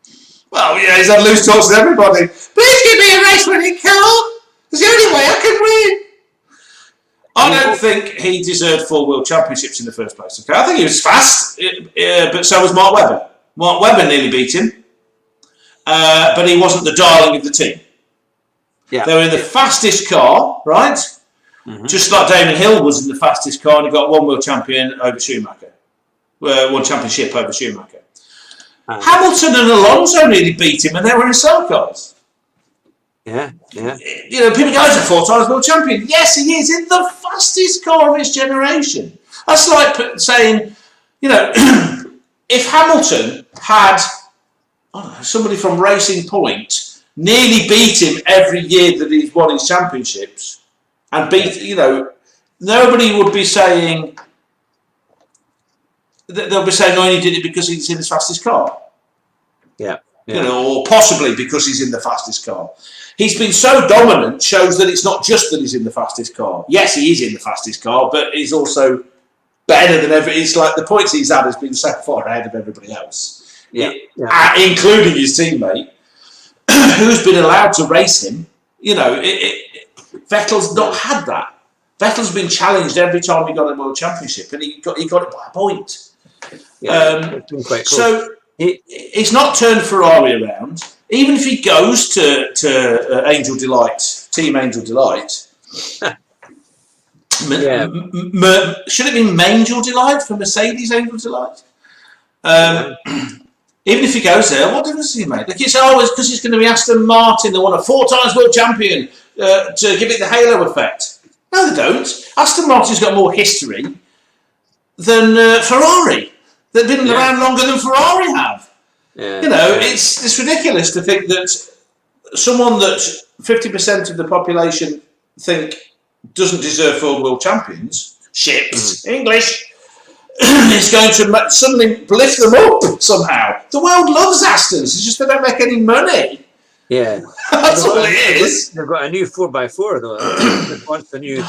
Well, yeah, he's had loose talks with everybody. Please give me a race winning car. It's the only way I can win. I don't think he deserved 4 world championships in the first place. Okay, I think he was fast, but so was Mark Webber. Mark Webber nearly beat him, but he wasn't the darling of the team. Yeah. They were in the fastest car, right? Just like Damon Hill was in the fastest car and he got one world champion over Schumacher. One championship over Schumacher. Hamilton and Alonso nearly beat him and they were in cell cars. Yeah, yeah. You know, people go, he's a 4 times world champion. Yes, he is in the fastest car of his generation. That's like saying, you know, if Hamilton had somebody from Racing Point nearly beat him every year that he's won his championships and beat, you know, nobody would be saying, they'll be saying, no, he did it because he's in his fastest car. Yeah. You know, or possibly because he's in the fastest car. He's been so dominant, shows that it's not just that he's in the fastest car. Yes, he is in the fastest car, but he's also better than ever. It's like the points he's had has been so far ahead of everybody else, including his teammate, who's been allowed to race him. You know, Vettel's not had that. Vettel's been challenged every time he got a world championship, and he got it by a point. It's been quite cool. So he's not turned Ferrari around. Even if he goes to Angel Delight, Team Angel Delight, should it be Mangel Delight for Mercedes Angel Delight? Even if he goes there, what difference does he make? Like, it's always because he's going to be Aston Martin. They want a 4 times world champion to give it the halo effect. No, they don't. Aston Martin's got more history than Ferrari. They've been around longer than Ferrari have. Yeah. You know, it's ridiculous to think that someone that 50% of the population think doesn't deserve 4 world championships, English, is going to suddenly lift them up somehow. The world loves Astons, it's just they don't make any money. Yeah. That's all it is. They've got a new 4x4 though. Wants the new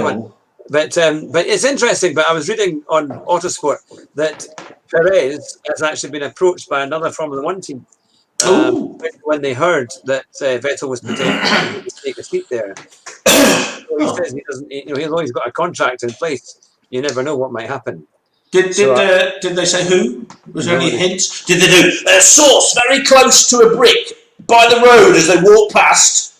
one. But it's interesting. But I was reading on Autosport that Perez has actually been approached by another Formula One team when they heard that Vettel was potentially to take a seat there. So he says he doesn't. You know, although he's got a contract in place, you never know what might happen. Did they say who? Was there any hints? Did they do a source very close to a brick by the road as they walk past?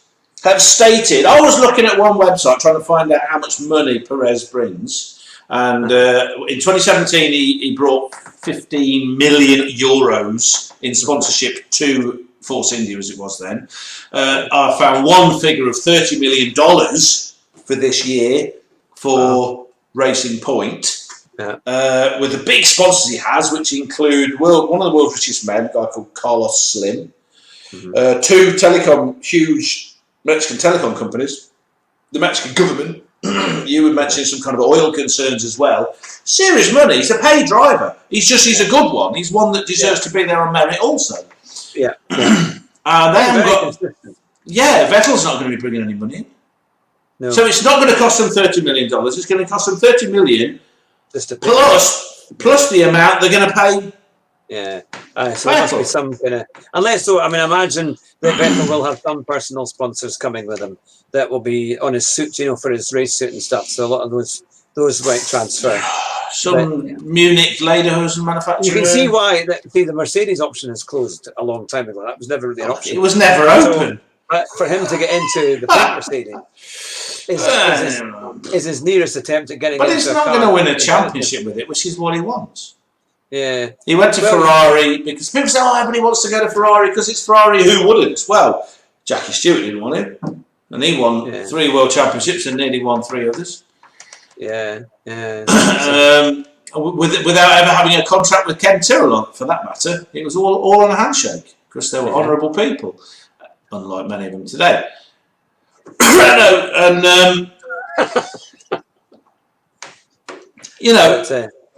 Have stated, I was looking at one website trying to find out how much money Perez brings, and in 2017 he brought 15 million euros in sponsorship to Force India as it was then. I found one figure of $30 million for this year for Racing Point, with the big sponsors he has, which include one of the world's richest men, a guy called Carlos Slim, 2 huge Mexican telecom companies, the Mexican government. You would mention some kind of oil concerns as well. Serious money. He's a paid driver. He's a good one. He's one that deserves to be there on merit also. Yeah. They haven't got. Yeah, Vettel's not going to be bringing any money in. No. So it's not going to cost them $30 million. It's going to cost them $30 million plus the amount they're going to pay. Yeah, so there must be some kind of, imagine that Vettel will have some personal sponsors coming with him that will be on his suit, for his race suit and stuff. So a lot of those might transfer. Munich lederhosen manufacturer. You can see why the Mercedes option is closed a long time ago. That was never really an option. It was never open. But for him to get into the paint Mercedes is his nearest attempt at getting. But he's not going to win a championship with it, which is what he wants. Yeah, he went to Ferrari because people say, everybody wants to go to Ferrari because it's Ferrari. Who wouldn't? Well, Jackie Stewart didn't want it, and he won 3 world championships and nearly won 3 others. Yeah. Without ever having a contract with Ken Tyrrell on, for that matter, it was all on a handshake because they were honourable people, unlike many of them today.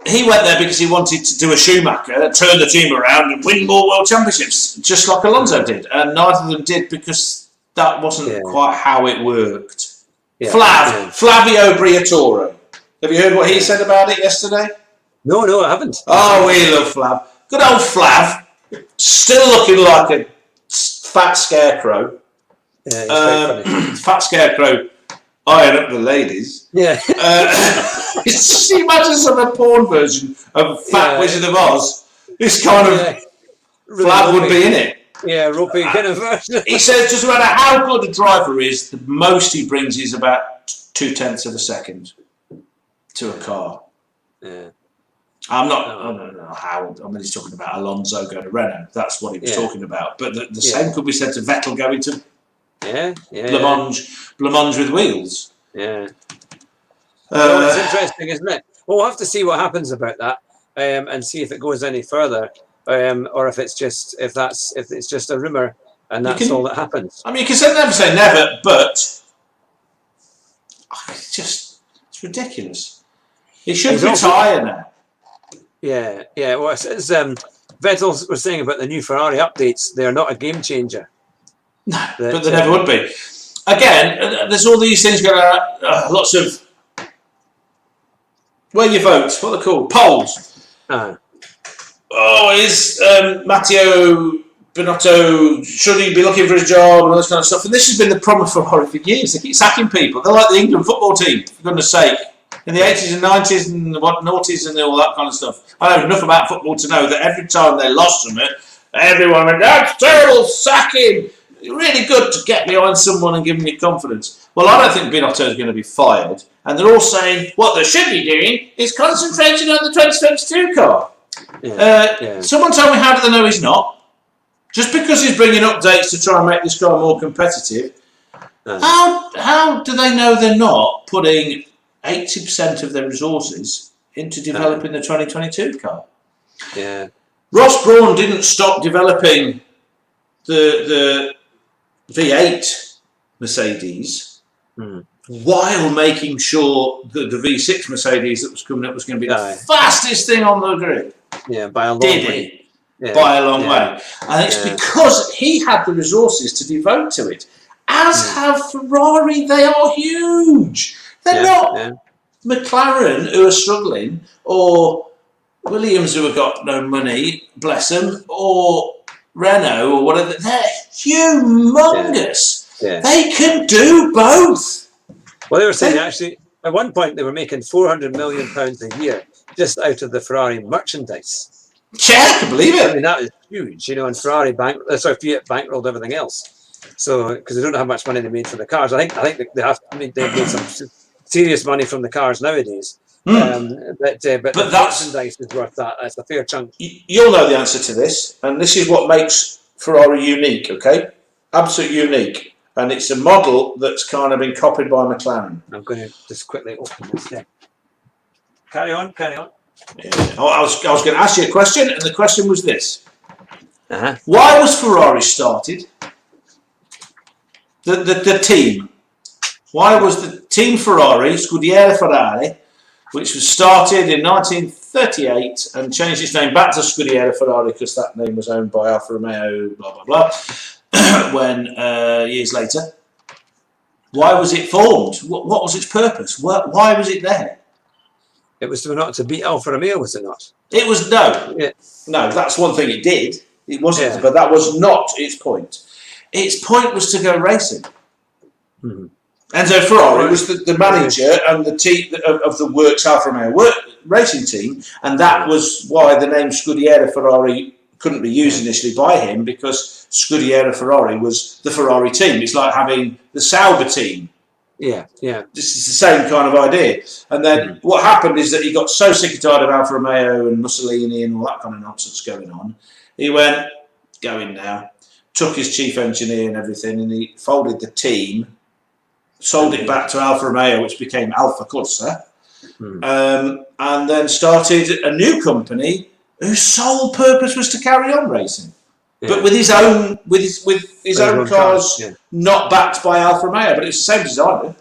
He went there because he wanted to do a Schumacher, turn the team around and win more world championships, just like Alonso did. And neither of them did because that wasn't quite how it worked. Yeah. Flavio Briatore. Have you heard what he said about it yesterday? No, I haven't. Oh, we love Flav. Good old Flav. Still looking like a fat scarecrow. Yeah, fat scarecrow. Iron up the ladies. Yeah. She imagines a porn version of Fat Wizard of Oz. This kind of Flav would be in it. ropey kind of version. He says doesn't matter how good a driver is, the most he brings is about 0.2 of a second to a car. Yeah. I don't know how. I mean, he's talking about Alonso going to Renault. That's what he was talking about. But the same could be said to Vettel going to Blancmange with wheels. Yeah. It's interesting, isn't it? Well, we'll have to see what happens about that, and see if it goes any further, or if it's just if it's just a rumor and that's all that happens. I mean, you can never say never, but it's ridiculous. He should retire now. Yeah. Well, as Vettel was saying about the new Ferrari updates, they are not a game changer. No, but they never would be. Again, there's all these things going on. Lots of where you vote, what they're called, polls. Is Matteo Binotto, should he be looking for his job and all this kind of stuff? And this has been the problem for Ferrari for years. They keep sacking people. They're like the England football team, for goodness sake. In the 80s and 90s and noughties and all that kind of stuff. I know enough about football to know that every time they lost from it, everyone went, that's terrible, sack him. Really good to get behind someone and give them your confidence. Well, I don't think Binotto is going to be fired. And they're all saying what they should be doing is concentrating on the 2022 car. Someone tell me, how do they know he's not? Just because he's bringing updates to try and make this car more competitive, how do they know they're not putting 80% of their resources into developing the 2022 car? Yeah. Ross Brawn didn't stop developing the V8 Mercedes while making sure that the V6 Mercedes that was coming up was going to be the fastest thing on the grid. Yeah, by a long way. By a long way. And it's because he had the resources to devote to it. As have Ferrari. They are huge. They're not McLaren, who are struggling, or Williams, who have got no money, bless them, or Renault, or whatever. They're humongous. They can do both. Well, they were saying actually, at one point, they were making £400 million a year just out of the Ferrari merchandise. Yeah, I can believe it. I mean, that is huge, and Ferrari Fiat bankrolled everything else. So, because they don't know how much money they made for the cars, I think they've made some serious money from the cars nowadays. But the merchandise is worth that. That's a fair chunk. You'll know the answer to this, and this is what makes Ferrari unique. Okay, absolutely unique, and it's a model that's kind of been copied by McLaren. I'm going to just quickly open this thing. Carry on. Yeah. I was going to ask you a question, and the question was this: why was Ferrari started? The team. Why was the team Ferrari, Scuderia Ferrari, which was started in 1938 and changed its name back to Scuderia Ferrari because that name was owned by Alfa Romeo, blah, blah, blah, when years later. Why was it formed? What was its purpose? Why was it there? It was not to beat Alfa Romeo, was it not? It was, no. Yeah. No, that's one thing it did. It wasn't, but that was not its point. Its point was to go racing. Mm-hmm. Enzo Ferrari was the manager and the team of the Works Alfa Romeo racing team, and that was why the name Scuderia Ferrari couldn't be used initially by him, because Scuderia Ferrari was the Ferrari team. It's like having the Sauber team. Yeah. This is the same kind of idea. And then what happened is that he got so sick and tired of Alfa Romeo and Mussolini and all that kind of nonsense going on. He went, going now, took his chief engineer and everything, and he folded the team, sold it back to Alfa Romeo, which became Alfa Corsa, and then started a new company whose sole purpose was to carry on racing, but with his own own cars, not backed by Alfa Romeo. But it's the same designer,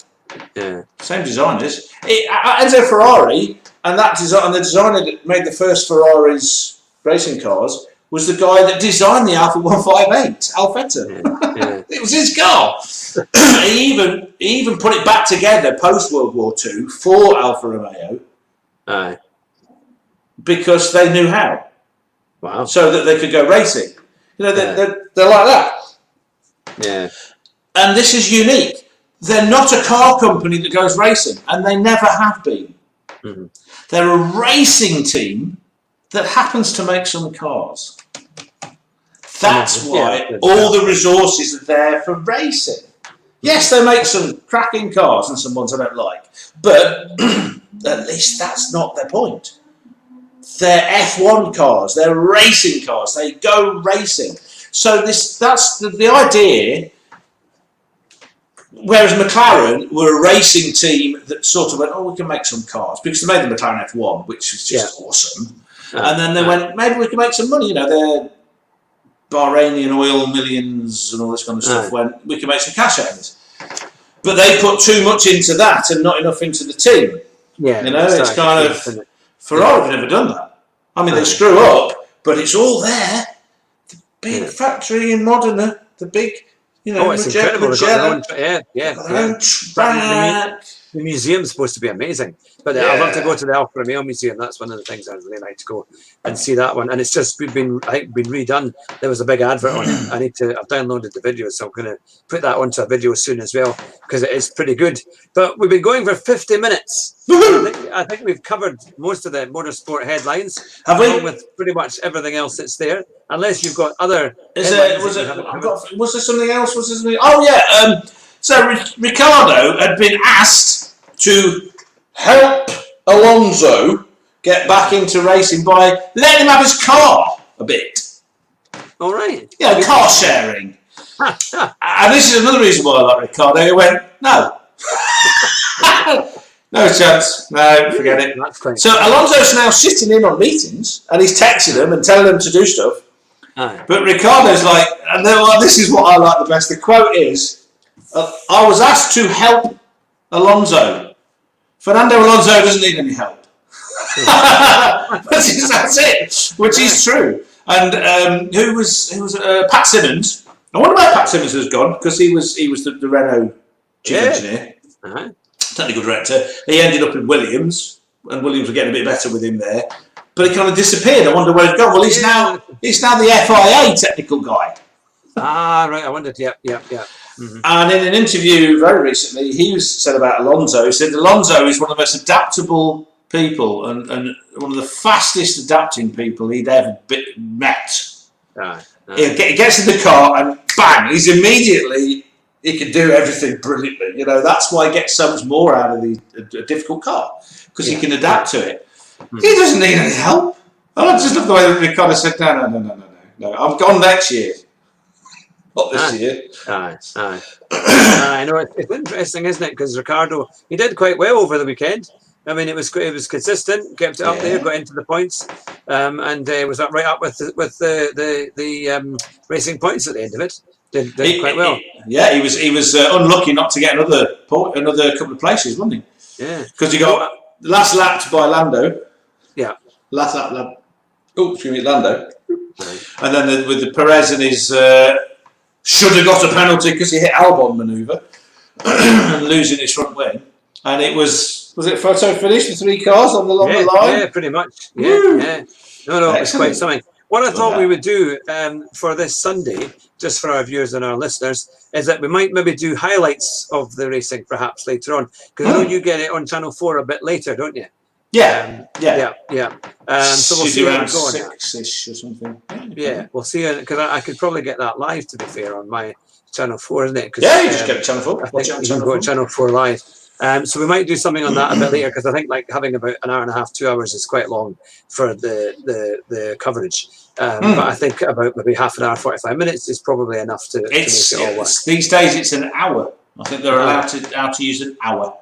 same designers. Enzo Ferrari and the designer that made the first Ferraris racing cars was the guy that designed the Alfa 158 Alfetta. It was his car. He even put it back together post World War II for Alfa Romeo, because they knew how. Wow! So that they could go racing. They're like that. Yeah. And this is unique. They're not a car company that goes racing, and they never have been. Mm-hmm. They're a racing team that happens to make some cars. That's why all the resources are there for racing. Yes, they make some cracking cars and some ones I don't like, but at least that's not their point. They're F1 cars, they're racing cars, they go racing. So that's the idea. Whereas McLaren were a racing team that sort of went, we can make some cars, because they made the McLaren F1, which was just awesome. And then they went, maybe we can make some money. They're Bahrainian oil millions and all this kind of stuff. When we can make some cash out of this, but they put too much into that and not enough into the team. Yeah, it's kind of Ferrari have never done that. I mean, they screw up, but it's all there. The big factory in Modena, the big, it's incredible. The museum's supposed to be amazing, but I'd love to go to the Alfa Romeo Museum. That's one of the things I'd really like to go and see that one. And it's just been redone. There was a big advert on it. I've downloaded the video, so I'm going to put that onto a video soon as well, because it is pretty good. But we've been going for 50 minutes. I think we've covered most of the motorsport headlines. Have we? With pretty much everything else that's there, unless you've got other. Was there something else? Oh yeah. So Ricciardo had been asked to help Alonso get back into racing by letting him have his car a bit. All right. Yeah, car sharing. And this is another reason why I like Ricciardo. He went, no. No chance. No, forget it. So Alonso's now sitting in on meetings and he's texting them and telling them to do stuff. But Ricciardo's like, and this is what I like the best. The quote is, I was asked to help Alonso. Fernando Alonso doesn't need any help. That's it, which is true. And who was Pat Simmons? I wonder where Pat Simmons has gone, because he was the Renault chief engineer, technical director. He ended up in Williams, and Williams were getting a bit better with him there. But he kind of disappeared. I wonder where he's gone. Well, he's now the FIA technical guy. Right. I wondered. Yeah. Mm-hmm. And in an interview very recently, he said about Alonso, he said Alonso is one of the most adaptable people and one of the fastest adapting people he'd ever met. He gets in the car and bang, he can do everything brilliantly. That's why he gets so much more out of a difficult car, because he can adapt to it. Mm-hmm. He doesn't need any help. I just love the way that Ricciardo said, no, I'm gone next year. Not this year. I know it's interesting, isn't it? Because Ricciardo, he did quite well over the weekend. I mean, it was consistent, kept it up there, got into the points, and was right up with the racing points at the end of it. Did quite well. He was unlucky not to get another couple of places, wasn't he? Yeah, because he got last lapped by Lando. Yeah, last lap. Oh, excuse me, Lando. Right. And then with the Perez and his. Should have got a penalty because he hit Albon manoeuvre and losing his front wing. And it was it photo finish with 3 cars on the line? Yeah, pretty much. Yeah. No, it's quite something. What I thought we would do for this Sunday, just for our viewers and our listeners, is that we might maybe do highlights of the racing perhaps later on. Because I know you get it on Channel 4 a bit later, don't you? Yeah. So we'll see around 6-ish or something. Yeah, we'll see. Because I could probably get that live, to be fair, on my Channel 4, isn't it? You just get it Channel 4. I think you can go to Channel 4 live. So we might do something on that a bit later, because I think having about an hour and a half, 2 hours is quite long for the coverage. But I think about maybe half an hour, 45 minutes is probably enough to make it all work. These days it's an hour. I think they're allowed to use an hour.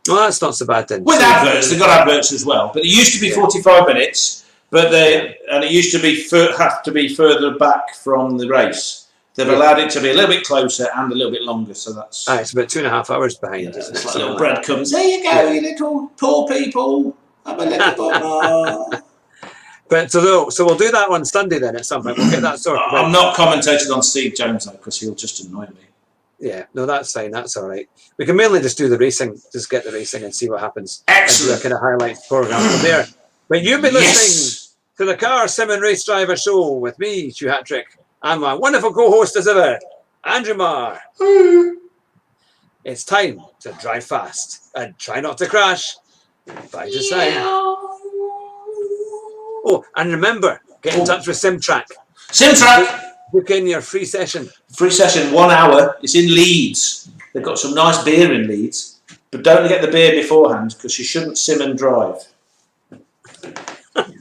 Well, that's not so bad then. With adverts, they've got adverts as well. But it used to be 45 minutes, and it used to be have to be further back from the race. They've allowed it to be a little bit closer and a little bit longer, so that's. It's about 2.5 hours behind, isn't it? Like little breadcrumbs. There you go, you little poor people. I'm a little bit. But so we'll do that on Sunday then at some point. We'll get that sorted. I'm not commentating on Steve Jones though, because he'll just annoy me. Yeah, no, that's fine. That's all right. We can mainly just do the racing, just get the racing and see what happens. Excellent. And do a kind of highlights program from there. But you've been listening to the Car Sim and Race Driver Show with me, Stu Hattrick, and my wonderful co-host as ever, Andrew Marr. It's time to drive fast and try not to crash. By design. Oh, and remember, get in touch with SimTrack. SimTrack. book in your free session. Free session, 1 hour. It's in Leeds. They've got some nice beer in Leeds. But don't get the beer beforehand because you shouldn't sim and drive.